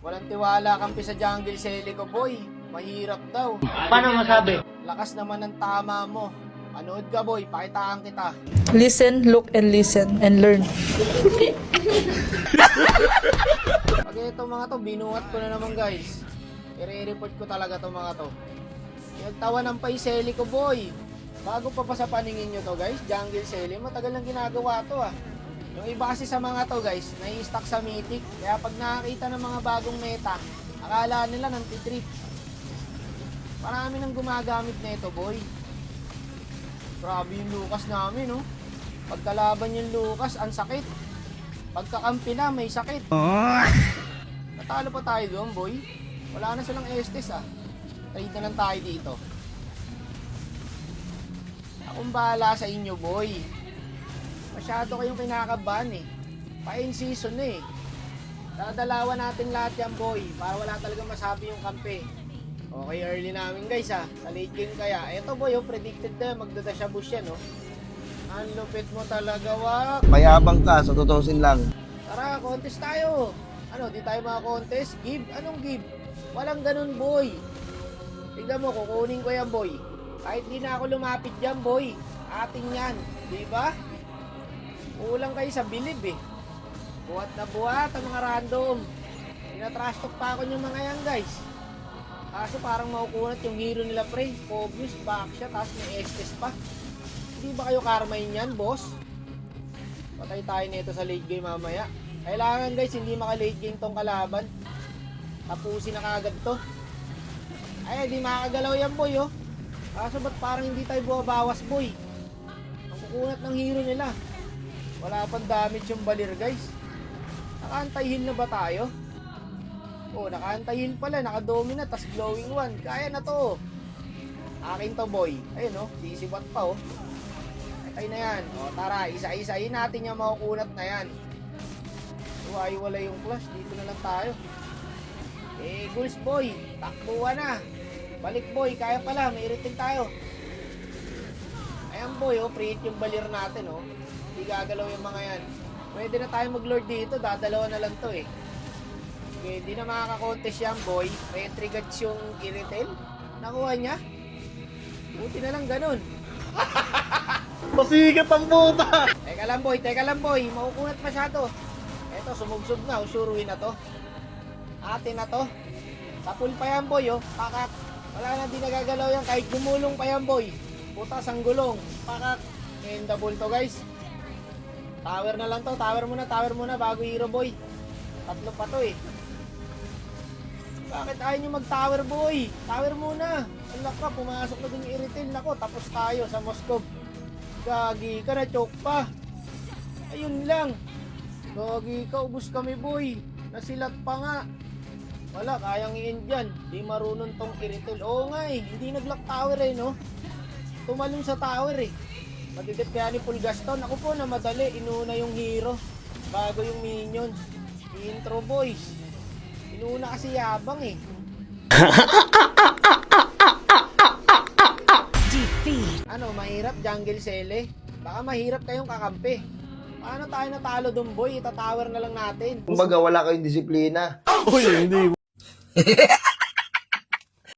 Walang tiwala kampi sa jungle Selly ko, boy. Mahirap daw. Paano masabi? Lakas naman ng tama mo. Panood ka, boy. Pakitaan kita. Listen, look, and listen, and learn. Pag ito mga to, binuhat ko na naman, guys. I-report ko talaga to mga to. Nagtawanan pa yung Selly ko, boy. Bago pa sa paningin nyo to, guys. Jungle Selly. Matagal lang ginagawa to, ah. Yung iba kasi sa mga to, guys, nai-stack sa Mythic. Kaya pag nakakita ng mga bagong meta, akala nila nantitrip. Marami nang gumagamit na ito, boy. Grabe yung Lucas namin, no? Pagkalaban yung Lucas, ang sakit. Pagkakampi na, may sakit. Natalo pa tayo doon, boy. Wala na silang Estes, ah. Trade na lang tayo dito. Akong bahala sa inyo, boy. Masyado kayong kinakabahan, eh. Pa-in season na, eh. Dadalawan natin lahat yan, boy. Para wala talagang masabi yung kampi. Okay, early namin, guys, ah. Sa late game kaya. Eto, boy, oh, predicted na. Magdadasha bush yan, oh. Ang lupit mo talaga, wak. Mayabang ka, sa tutusin lang. Tara, contest tayo. Ano, di tayo mga contest? Give? Anong give? Walang ganun, boy. Tignan mo, kukunin ko yan, boy. Kahit di na ako lumapit dyan, boy. Ating yan. Di ba? Kulang kayo sa bilib, eh. Buhat na buhat ang mga random. Tinatrash talk pa ako yung mga yan, guys. Kaso parang makukunat yung hero nila, pre. Obvious, backshot, tapos may Estes pa. Hindi ba kayo karmain yan, boss? Patay tayo nito sa late game mamaya. Kailangan, guys, hindi maka-late game tong kalaban. Tapusin na kagad to. Ay, di makakagalaw yan, boy, oh. Kaso ba't parang hindi tayo buwabawas, boy? Ang kukunat ng hero nila. Wala pang damage yung balir, guys. Naka-anti-heal na ba tayo? Oh, naka-anti-heal pala. Naka-dominate, tas glowing one. Kaya na to. Akin to, boy. Ayun, oh. Sisibat pa, oh. Patay na yan. O, tara. Isa-isahin natin yung makukunat na yan. Wala yung clash. Dito na lang tayo. Eh, Gulls, boy. Takbuhan na. Balik, boy. Kaya pala. May irriting tayo. Ayan, boy, oh. Pre-hit yung balir natin, oh. Hindi gagalaw yung mga yan. Pwede na tayo mag-lord dito. Dadalawa na lang to, eh. Okay, hindi na makaka-contest yan, boy. Retrigats yung Kiritel. Nakuha niya. Buti na lang ganun. Pasikat ang puta! Teka lang, boy. Teka lang, boy. Makukunat masyado. Eto, sumugsog na. Sure win na to. Ate na to. Tapul pa yan, boy, oh. Pakak. Wala na, di nagagalaw yan. Kahit gumulong pa yan, boy. Putas ang gulong. Pakak. Endable to, guys. Tower na lang to. Tower muna. Bago hero, boy. Tatlo pa to, eh. Bakit ayaw nyo mag-tower, boy? Tower muna. Alak ka, pumasok na din yung Iritel. Nako, tapos tayo sa Moscow. Gagi ka na, choke pa. Ayun lang. Gagi ka, ubus kami, boy. Nasilat pa nga. Wala, kayang i-end yan. Di marunong tong Iritel. Oo nga, eh. Hindi nag-lock tower, eh, no? Tumalong sa tower, eh. Matidip kaya ni Pulgaston. Ako po na madali. Inuna yung hero. Bago yung minions. Intro, boys. Inuna kasi yabang, eh. Ano, mahirap jungle Selly? Baka mahirap kayong kakampi. Paano tayo natalo dun, boy? Itatower na lang natin. Kumbaga, wala kayong disiplina. Uy, hindi.